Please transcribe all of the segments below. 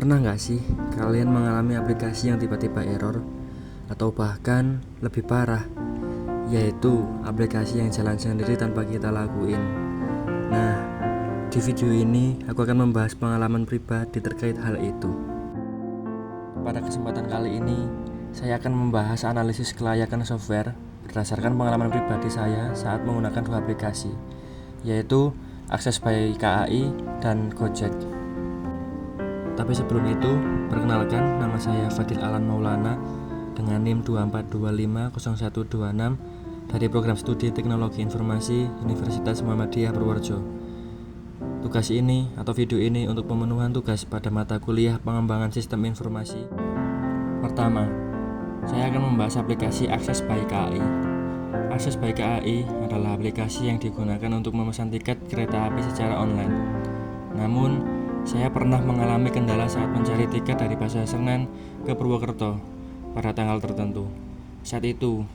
Pernah nggak sih kalian mengalami aplikasi yang tiba-tiba error? Atau bahkan lebih parah, yaitu aplikasi yang jalan sendiri tanpa kita lakuin. Nah, di video ini aku akan membahas pengalaman pribadi terkait hal itu. Pada kesempatan kali ini, saya akan membahas analisis kelayakan software berdasarkan pengalaman pribadi saya saat menggunakan dua aplikasi, yaitu Access by KAI dan Gojek. Tapi sebelum itu, perkenalkan, nama saya Fadil Alan Maulana dengan NIM 24250126 dari Program Studi Teknologi Informasi Universitas Muhammadiyah Purworejo. Tugas ini atau video ini untuk pemenuhan tugas pada mata kuliah Pengembangan Sistem Informasi. Pertama, saya akan membahas aplikasi Access by KAI. Access by KAI adalah aplikasi yang digunakan untuk memesan tiket kereta api secara online. Namun, saya pernah mengalami kendala saat mencari tiket dari Pasar Senen ke Purwokerto pada tanggal tertentu. Saat itu,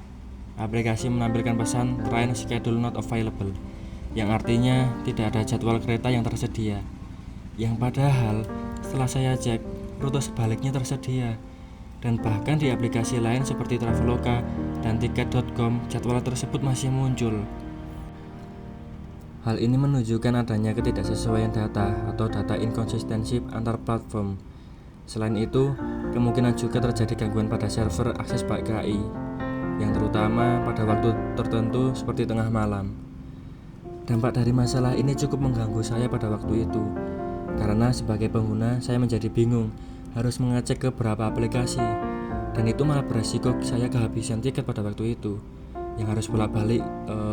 aplikasi menampilkan pesan Train Schedule Not Available, yang artinya tidak ada jadwal kereta yang tersedia. Yang padahal, setelah saya cek, rute sebaliknya tersedia. Dan bahkan di aplikasi lain seperti Traveloka dan Tiket.com, jadwal tersebut masih muncul. Hal ini menunjukkan adanya ketidaksesuaian data atau data inconsistency antar platform. Selain itu, kemungkinan juga terjadi gangguan pada server Access by KAI, yang terutama pada waktu tertentu seperti tengah malam. Dampak dari masalah ini cukup mengganggu saya pada waktu itu, karena sebagai pengguna saya menjadi bingung harus mengecek ke beberapa aplikasi, dan itu malah beresiko saya kehabisan tiket pada waktu itu, yang harus bolak-balik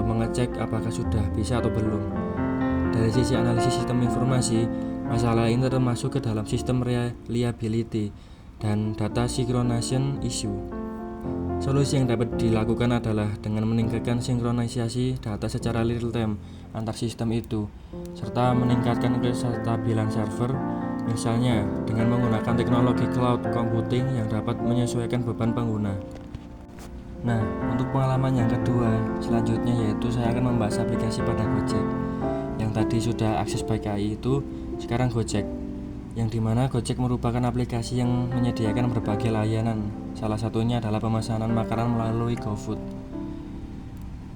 mengecek apakah sudah bisa atau belum. Dari sisi analisis sistem informasi, masalah ini termasuk ke dalam sistem reliability dan data synchronization issue. Solusi yang dapat dilakukan adalah dengan meningkatkan sinkronisasi data secara real time antar sistem itu, serta meningkatkan kestabilan server, misalnya dengan menggunakan teknologi cloud computing yang dapat menyesuaikan beban pengguna. Nah, untuk pengalaman yang kedua selanjutnya yaitu saya akan membahas aplikasi pada Gojek. Yang tadi sudah Access by KAI itu, sekarang Gojek, yang dimana Gojek merupakan aplikasi yang menyediakan berbagai layanan. Salah satunya adalah pemesanan makanan melalui GoFood.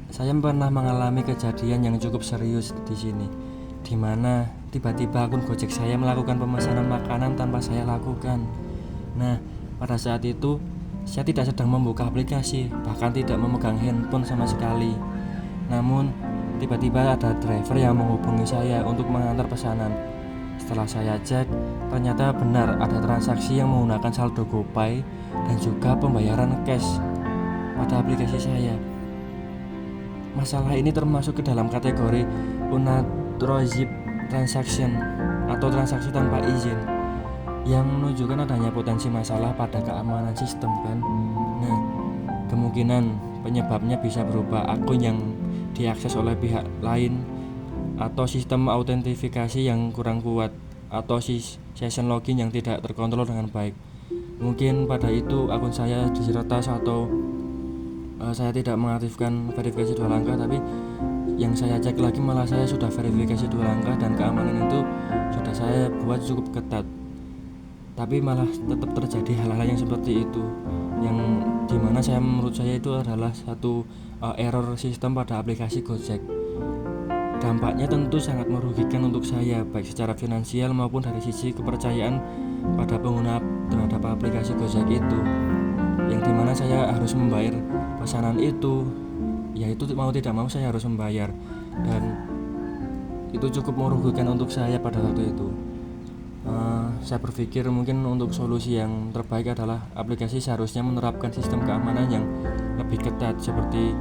Saya pernah mengalami kejadian yang cukup serius di sini, dimana tiba-tiba akun Gojek saya melakukan pemesanan makanan tanpa saya lakukan. Nah, pada saat itu saya tidak sedang membuka aplikasi, bahkan tidak memegang handphone sama sekali. Namun, tiba-tiba ada driver yang menghubungi saya untuk mengantar pesanan. Setelah saya cek, ternyata benar ada transaksi yang menggunakan saldo GoPay dan juga pembayaran cash pada aplikasi saya. Masalah ini termasuk ke dalam kategori unauthorized transaction atau transaksi tanpa izin, yang menunjukkan adanya potensi masalah pada keamanan sistem kan. Nah, kemungkinan penyebabnya bisa berupa akun yang diakses oleh pihak lain, atau sistem autentifikasi yang kurang kuat, atau session login yang tidak terkontrol dengan baik. Mungkin pada itu akun saya diretas atau saya tidak mengaktifkan verifikasi 2 langkah, tapi yang saya cek lagi malah saya sudah verifikasi 2 langkah dan keamanan itu sudah saya buat cukup ketat. Tapi malah tetap terjadi hal-hal yang seperti itu, yang dimana menurut saya itu adalah satu error sistem pada aplikasi Gojek. Dampaknya tentu sangat merugikan untuk saya, baik secara finansial maupun dari sisi kepercayaan pada pengguna terhadap aplikasi Gojek itu, yang dimana saya harus membayar pesanan itu, yaitu mau tidak mau saya harus membayar, dan itu cukup merugikan untuk saya pada waktu itu. Saya berpikir mungkin untuk solusi yang terbaik adalah aplikasi seharusnya menerapkan sistem keamanan yang lebih ketat, seperti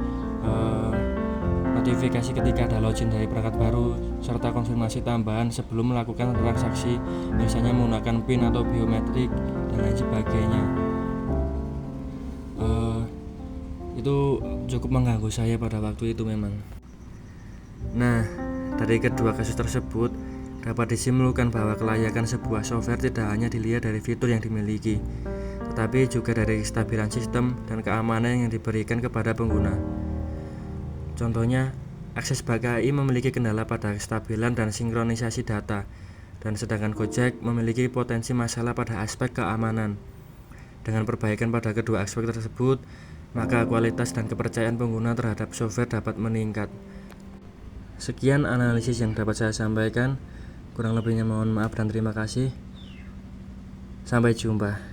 notifikasi ketika ada login dari perangkat baru, serta konfirmasi tambahan sebelum melakukan transaksi, misalnya menggunakan PIN atau biometrik dan lain sebagainya. Itu cukup mengganggu saya pada waktu itu memang. Nah, dari kedua kasus tersebut dapat disimpulkan bahwa kelayakan sebuah software tidak hanya dilihat dari fitur yang dimiliki, tetapi juga dari kestabilan sistem dan keamanan yang diberikan kepada pengguna. Contohnya, Access by KAI memiliki kendala pada kestabilan dan sinkronisasi data dan sedangkan Gojek memiliki potensi masalah pada aspek keamanan. Dengan perbaikan pada kedua aspek tersebut, maka kualitas dan kepercayaan pengguna terhadap software dapat meningkat. Sekian analisis yang dapat saya sampaikan. Kurang lebihnya mohon maaf dan terima kasih. Sampai jumpa.